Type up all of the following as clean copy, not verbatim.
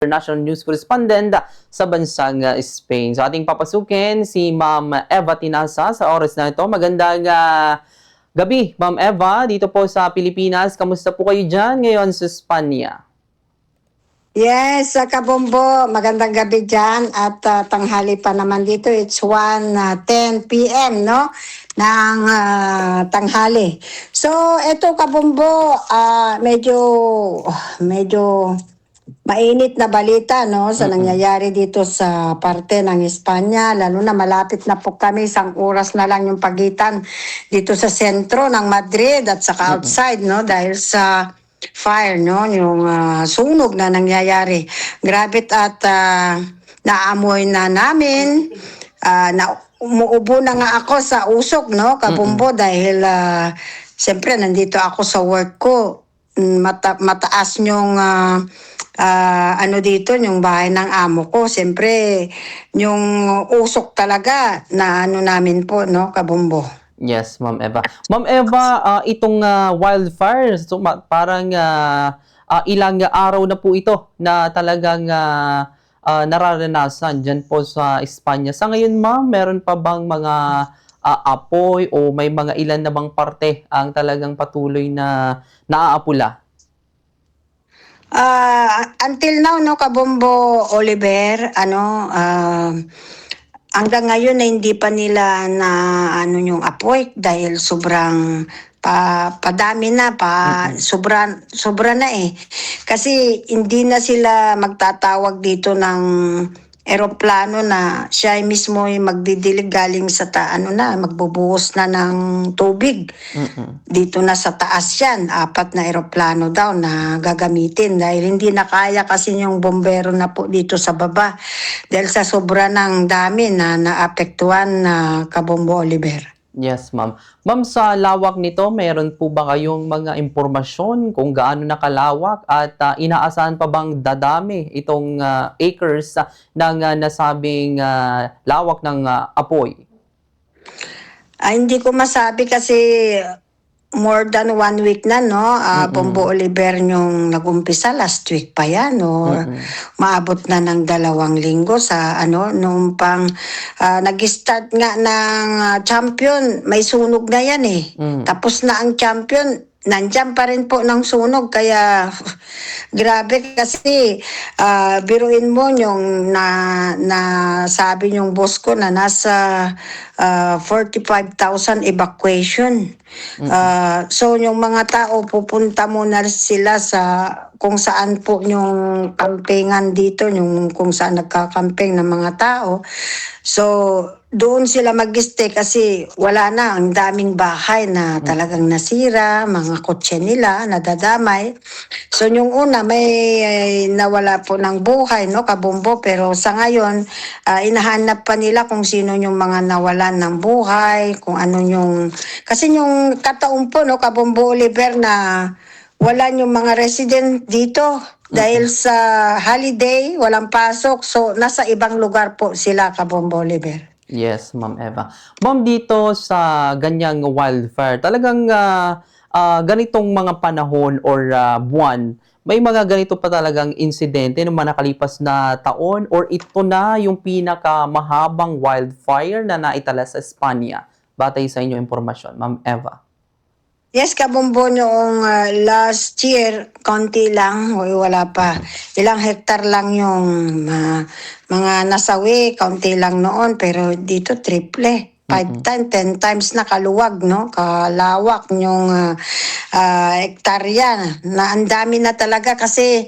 International News Correspondent sa bansang Spain. So ating papasukin si Ma'am Eva Tinasa sa oras na ito. Magandang gabi, Ma'am Eva, dito po sa Pilipinas. Kamusta po kayo dyan ngayon sa Espanya? Yes, Kabombo, magandang gabi dyan at tanghali pa naman dito. It's 1:10 p.m. no? Ng tanghali. So, eto Kabombo, medyo mainit na balita no sa nangyayari dito sa parte ng Espanya, lalo na malapit na po kami, 1 oras na lang yung pagitan dito sa sentro ng Madrid at saka outside no dahil sa fire no yung sunog na nangyayari. Grabe at naamoy na namin na umuubo na nga ako sa usok no Kabombo dahil siyempre nandito ako sa work ko. Mataas yung ano dito, yung bahay ng amo ko. Siyempre, yung usok talaga na ano namin po, no, Kabombo. Yes, Ma'am Eva. Ma'am Eva, itong wildfire, so, parang ilang araw na po ito na talagang nararanasan dyan po sa Espanya. Sa ngayon, Ma'am, meron pa bang mga apoy o may mga ilan na bang parte ang talagang patuloy na naaapula? Until now, no, Kabombo Oliver, hanggang ngayon na hindi pa nila na yung apoy dahil sobrang padami na sobra na eh. Kasi hindi na sila magtatawag dito ng eroplano na siya mismo ay magdidilig galing sa magbubuhos na ng tubig. Dito na sa taas yan, 4 na eroplano daw na gagamitin dahil hindi na kaya kasi yung bombero na po dito sa baba dahil sa sobra ng dami na naapektuhan na Kabombo Oliver. Yes, ma'am. Ma'am, sa lawak nito, mayroon po ba kayong mga impormasyon kung gaano nakalawak at inaasahan pa bang dadami itong acres ng nasabing lawak ng apoy? Hindi ko masabi kasi more than 1 week na, no? Bombo Oliver yung nag-umpisa, last week pa yan, no? Maabot na ng 2 linggo sa nung pang nag-start nga ng champion, may sunog na yan eh. Tapos na ang champion, nandiyan pa rin po ng sunog, kaya grabe kasi biruin mo yung sabi yung boss ko na nasa 45,000 evacuation. So yung mga tao pupunta muna sila sa kung saan po yung campingan dito, yung kung saan nagkakamping ng mga tao. So doon sila mag-stay kasi wala na, ang daming bahay na talagang nasira, mga kotse nila nadadamay. So yung una may nawala po ng buhay, no, Kabombo, pero sa ngayon inahanap pa nila kung sino yung mga nawalan ng buhay, kung ano yung kasi yung kataon po, no, Kabombo Oliver, na wala yung mga resident dito dahil sa holiday, walang pasok, so nasa ibang lugar po sila, Kabombo Oliver. Yes, Ma'am Eva. Ma'am, dito sa ganyang wildfire, talagang ganitong mga panahon or buwan, may mga ganito pa talagang insidente ng mga nakalipas na taon or ito na yung pinakamahabang wildfire na naitala sa Espanya? Batay sa inyong impormasyon, Ma'am Eva. Yes, Kabombo, noong last year, konti lang, wala pa. Ilang hektar lang yung mga nasawi, konti lang noon, pero dito triple. 5 times, 10 times na kaluwag, no? Kalawak yung hektarya. Na ang dami na talaga kasi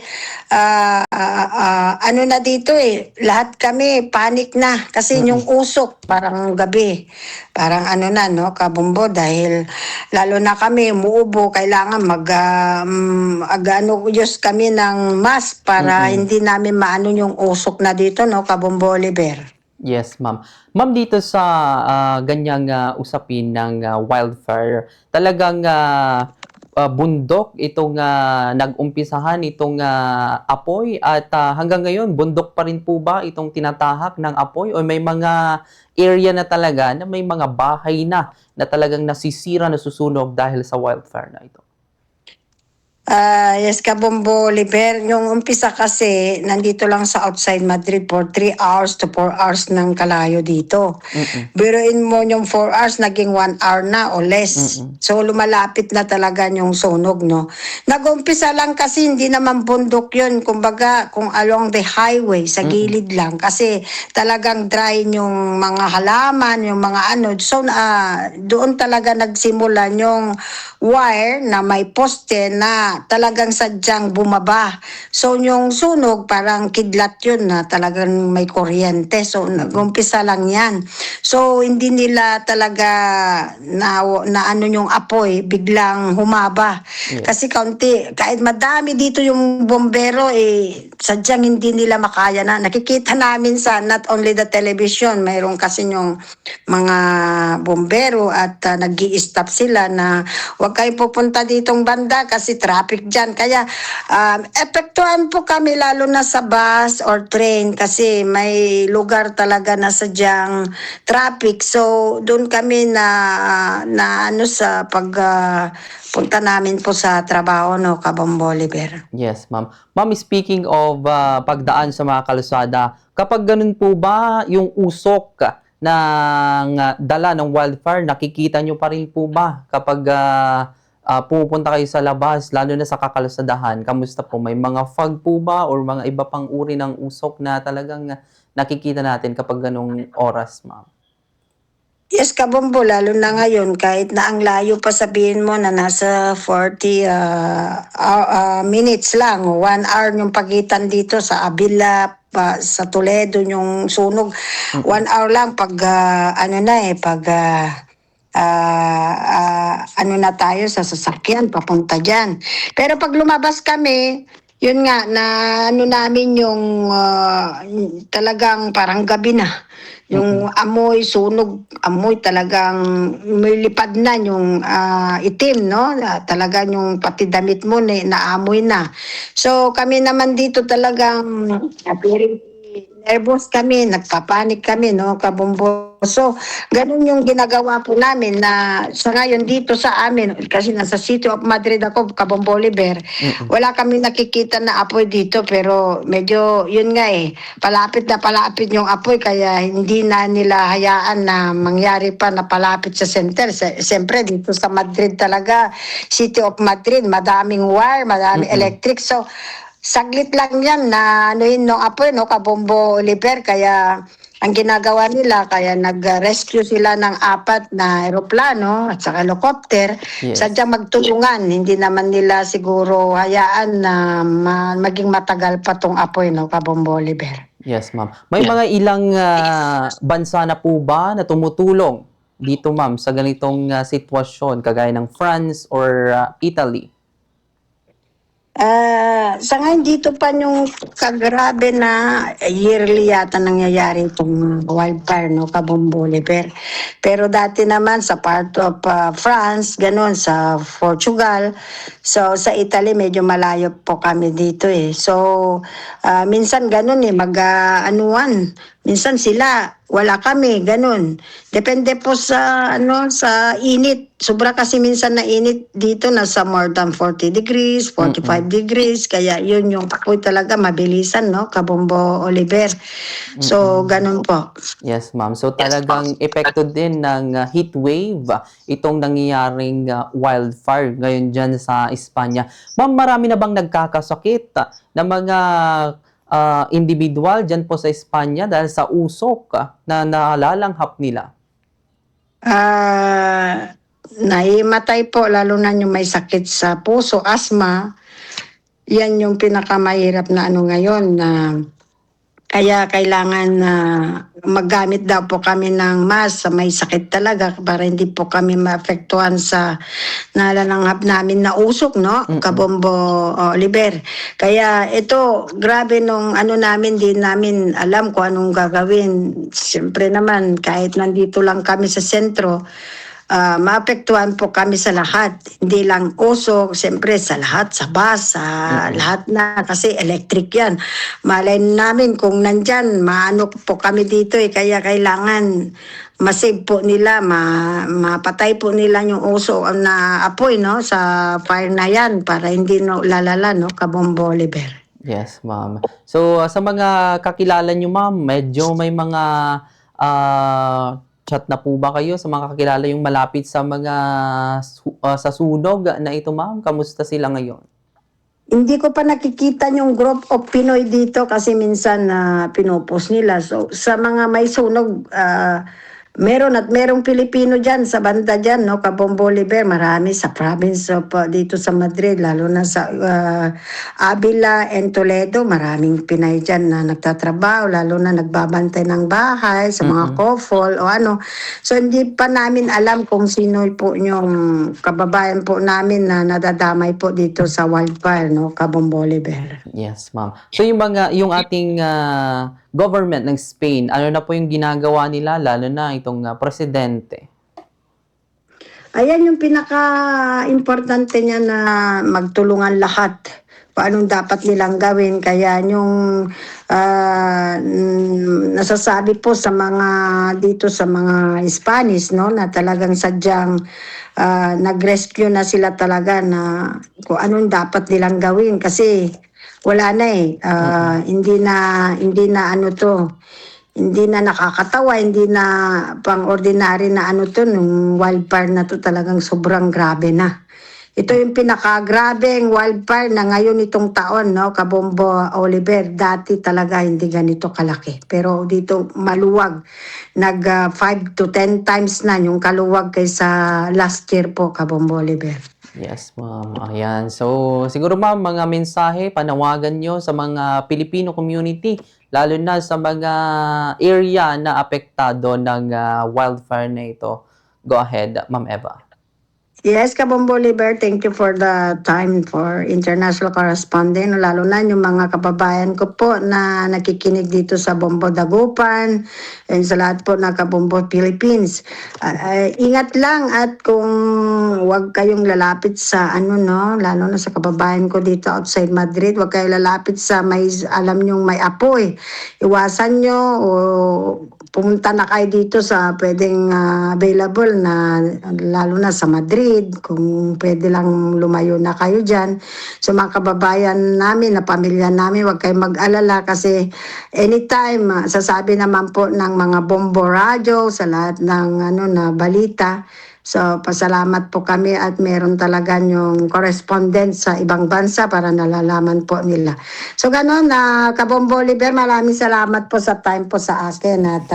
ano na dito eh, lahat kami panic na kasi yung usok parang gabi. Parang no, Kabombo, dahil lalo na kami umuubo, kailangan use kami ng mask para hindi namin maano yung usok na dito, no, Kabombo Oliver. Yes, ma'am. Ma'am, dito sa ganyang usapin ng wildfire, talagang bundok itong nag-umpisahan itong apoy at hanggang ngayon, bundok pa rin po ba itong tinatahak ng apoy o may mga area na talaga na may mga bahay na talagang nasisira, nasusunog dahil sa wildfire na ito? Yes, Kabombo Liber. Yung umpisa kasi, nandito lang sa outside Madrid for 3 hours to 4 hours ng kalayo dito. Mm. Biruin mo yung 4 hours, naging 1 hour na o less. Mm. So, lumalapit na talaga yung sunog, no? Nag-umpisa lang kasi, hindi naman bundok yun. Kumbaga, kung along the highway, sa Mm. gilid lang. Kasi talagang dry yung mga halaman, yung mga ano. So, doon talaga nagsimulan yung wire na may poste na talagang sadyang bumaba. So yung sunog parang kidlat yun na talagang may kuryente. So nag-umpisa lang yan. So hindi nila talaga na ano yung apoy biglang humaba. Yes. Kasi kaunti, kahit madami dito yung bombero sadyang hindi nila makaya na. Nakikita namin sa not only the television, mayroon kasi yung mga bombero at nag stop sila na huwag kayo pupunta ditong banda kasi traffic dyan. Kaya epektuhan po kami lalo na sa bus or train kasi may lugar talaga na sadyang traffic. So doon kami na ano sa pag punta namin po sa trabaho, no, Kabombo Oliver. Yes, ma'am. Ma'am, speaking of pagdaan sa mga kalsada, kapag ganun po ba yung usok ng dala ng wildfire, nakikita nyo pa rin po ba kapag pupunta kayo sa labas, lalo na sa kakalsadahan? Kamusta po? May mga fog po ba or mga iba pang uri ng usok na talagang nakikita natin kapag ganung oras, ma'am? Yes, Kabombo, lalo na ngayon, kahit na ang layo pa sabihin mo na nasa 40 minutes lang, 1 hour yung pagitan dito sa Avila, sa Toledo, yung sunog. Mm. 1 hour lang pag, ano na pag, ano na tayo sa sasakyan, papunta dyan. Pero pag lumabas kami, yun nga, na ano namin yung talagang parang gabi na. Yung Mm. amoy, sunog, amoy talagang may lipad na yung itim, no? Talagang yung pati damit mo naamoy na. So kami naman dito talagang very nervous kami, nagpapanik kami, no, Kabombo. So, ganun yung ginagawa po namin na sa ngayon dito sa amin, kasi nasa City of Madrid ako, Kabombo Oliver, Mm. wala kami nakikita na apoy dito, pero medyo, yun nga palapit na palapit yung apoy, kaya hindi na nila hayaan na mangyari pa na palapit sa center. Siyempre, dito sa Madrid talaga, City of Madrid, madaming wire, madaming Mm. electric. So, saglit lang yan na ano yun nung apoy, no, Kabombo Oliver. Kaya ang ginagawa nila, kaya nag-rescue sila ng 4 na eroplano at saka helicopter, Yes. sadyang magtulungan. Hindi naman nila siguro hayaan na maging matagal pa tong apoy, no, Kabombo Oliver. Yes, ma'am. May mga ilang bansa na po ba na tumutulong dito, ma'am, sa ganitong sitwasyon, kagaya ng France or Italy? Sa ngayon dito pa yung kagrabe na yearly yata nangyayari itong wildfire, no, Kabombo Oliver. Pero dati naman sa part of France, ganun, sa Portugal. So sa Italy medyo malayo po kami dito So minsan ganun mag-anuan. Minsan sila, wala kami, ganun. Depende po sa sa init. Sobra kasi minsan na init dito, nasa more than 40 degrees, 45 Mm. degrees. Kaya yun yung apoy talaga mabilisan, no, Kabombo Oliver. So, Mm. ganun po. Yes, ma'am. So talagang epekto din ng heat wave itong nangyayaring wildfire ngayon dyan sa Espanya. Ma'am, marami na bang nagkakasakit na mga individual dyan po sa Espanya dahil sa usok na nalalanghap nila? Naimatay po, lalo na yung may sakit sa puso, asthma. Yan yung pinakamahirap na ano ngayon na kaya kailangan na maggamit daw po kami ng mask sa may sakit talaga para hindi po kami maapektuhan sa nalananghap namin na usok, no? Mm. Kabombo Oliver. Kaya ito, grabe nung ano namin, din namin alam kung anong gagawin. Siyempre naman, kahit nandito lang kami sa sentro, maapektuhan po kami sa lahat. Hindi lang usok, siyempre sa lahat, sa bus, sa lahat na, kasi electric yan. Malay namin kung nandyan, maano po kami dito kaya kailangan masave po nila, mapatay po nila yung uso na apoy, no, sa fire na yan para hindi no, lalala, no, Kabombo Oliver. Yes, ma'am. So, sa mga kakilala niyo, ma'am, medyo may mga chat na po ba kayo sa mga kakilala yung malapit sa mga sa sunog na ito, ma'am? Kamusta sila ngayon? Hindi ko pa nakikita yung group of Pinoy dito kasi minsan na pinupost nila. So, sa mga may sunog, meron at merong Pilipino dyan sa banda dyan, no? Kabombo Oliver, marami sa province of dito sa Madrid, lalo na sa Avila and Toledo, maraming Pinay dyan na nagtatrabaho, lalo na nagbabantay ng bahay sa mga kofol o ano. So, hindi pa namin alam kung sino po yung kababayan po namin na nadadamay po dito sa wildfire, no? Kabombo Oliver. Yes, ma'am. So, yung ating government ng Spain, ano na po yung ginagawa nila, lalo na itong presidente? Ayan yung pinaka-importante niya na magtulungan lahat. Paanong dapat nilang gawin. Kaya yung nasasabi po sa mga dito sa mga Spanish, no, na talagang sadyang nag-rescue na sila talaga na kung anong dapat nilang gawin kasi wala na hindi na ano to, hindi na nakakatawa, hindi na pang-ordinary na ano to, nung wildfire na to talagang sobrang grabe na. Ito yung pinaka-grabeng wildfire na ngayon itong taon, no, Kabombo Oliver. Dati talaga hindi ganito kalaki. Pero dito maluwag. 5 to 10 times na yung kaluwag kaysa last year po, Kabombo Oliver. Yes, ma'am. Ayan. So, siguro ma'am, mga mensahe, panawagan nyo sa mga Filipino community, lalo na sa mga area na apektado ng wildfire na ito. Go ahead, Ma'am Eva. Yes, Kabombo Oliver, thank you for the time for international correspondent, lalo na yung mga kababayan ko po na nakikinig dito sa Bombo Dagupan and sa lahat po na Kabombo Philippines. Ingat lang at kung wag kayong lalapit sa ano, no, lalo na sa kababayan ko dito outside Madrid, wag kayong lalapit sa may alam nyong may apoy. Iwasan nyo o pumunta na kayo dito sa pwedeng available na lalo na sa Madrid, kung pwede lang lumayo na kayo dyan. So mga kababayan namin, na pamilya namin, huwag kayong mag-alala kasi anytime, sasabi naman po ng mga bombo radyo sa lahat ng ano, na balita. So pasalamat po kami at meron talaga yung correspondent sa ibang bansa para nalalaman po nila. So gano'n, Kabombo Oliver, maraming salamat po sa time po sa akin at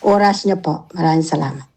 oras niyo po. Maraming salamat.